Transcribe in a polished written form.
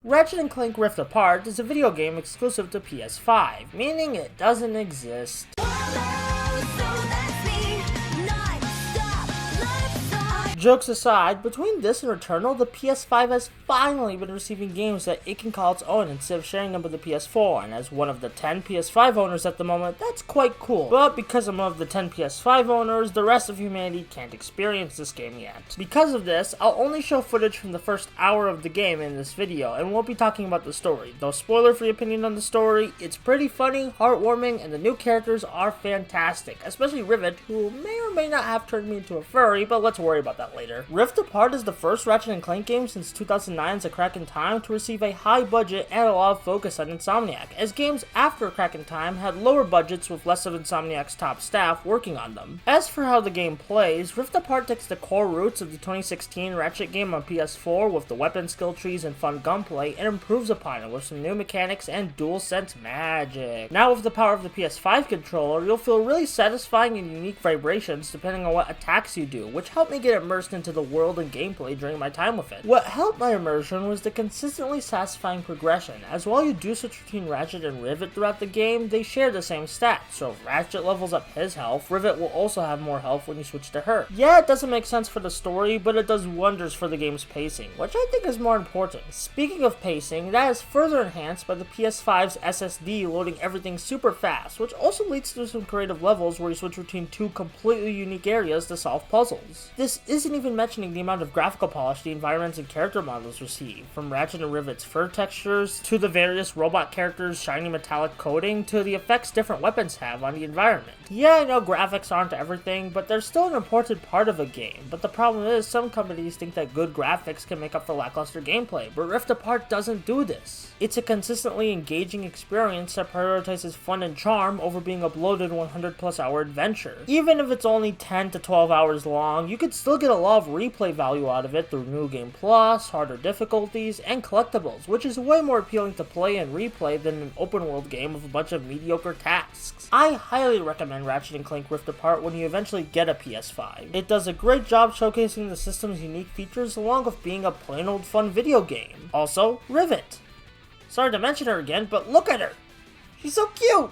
Ratchet and Clank Rift Apart is a video game exclusive to PS5, meaning it doesn't exist. Jokes aside, between this and Returnal, the PS5 has finally been receiving games that it can call its own instead of sharing them with the PS4, and as one of the 10 PS5 owners at the moment, that's quite cool. But because I'm one of the 10 PS5 owners, the rest of humanity can't experience this game yet. Because of this, I'll only show footage from the first hour of the game in this video, and won't be talking about the story. Though spoiler-free opinion on the story, it's pretty funny, heartwarming, and the new characters are fantastic, especially Rivet, who may or may not have turned me into a furry, but let's worry about that later. Rift Apart is the first Ratchet and Clank game since 2009's A Crack in Time to receive a high budget and a lot of focus on Insomniac, as games after A Crack in Time had lower budgets with less of Insomniac's top staff working on them. As for how the game plays, Rift Apart takes the core roots of the 2016 Ratchet game on PS4 with the weapon skill trees and fun gunplay, and improves upon it with some new mechanics and DualSense magic. Now with the power of the PS5 controller, you'll feel really satisfying and unique vibrations depending on what attacks you do, which helped me get immersed into the world and gameplay during my time with it. What helped my immersion was the consistently satisfying progression, as while you do switch between Ratchet and Rivet throughout the game, they share the same stats, so if Ratchet levels up his health, Rivet will also have more health when you switch to her. Yeah, it doesn't make sense for the story, but it does wonders for the game's pacing, which I think is more important. Speaking of pacing, that is further enhanced by the PS5's SSD loading everything super fast, which also leads to some creative levels where you switch between two completely unique areas to solve puzzles. This isn't even mentioning the amount of graphical polish the environments and character models receive, from Ratchet and Rivet's fur textures, to the various robot characters' shiny metallic coating, to the effects different weapons have on the environment. Yeah, I know graphics aren't everything, but they're still an important part of a game, but the problem is some companies think that good graphics can make up for lackluster gameplay, but Rift Apart doesn't do this. It's a consistently engaging experience that prioritizes fun and charm over being a bloated 100+ hour adventure. Even if it's only 10 to 12 hours long, you could still get a lot of replay value out of it through New Game Plus, harder difficulties, and collectibles, which is way more appealing to play and replay than an open world game with a bunch of mediocre tasks. I highly recommend Ratchet and Clank Rift Apart when you eventually get a PS5. It does a great job showcasing the system's unique features along with being a plain old fun video game. Also, Rivet. Sorry to mention her again, but look at her! She's so cute!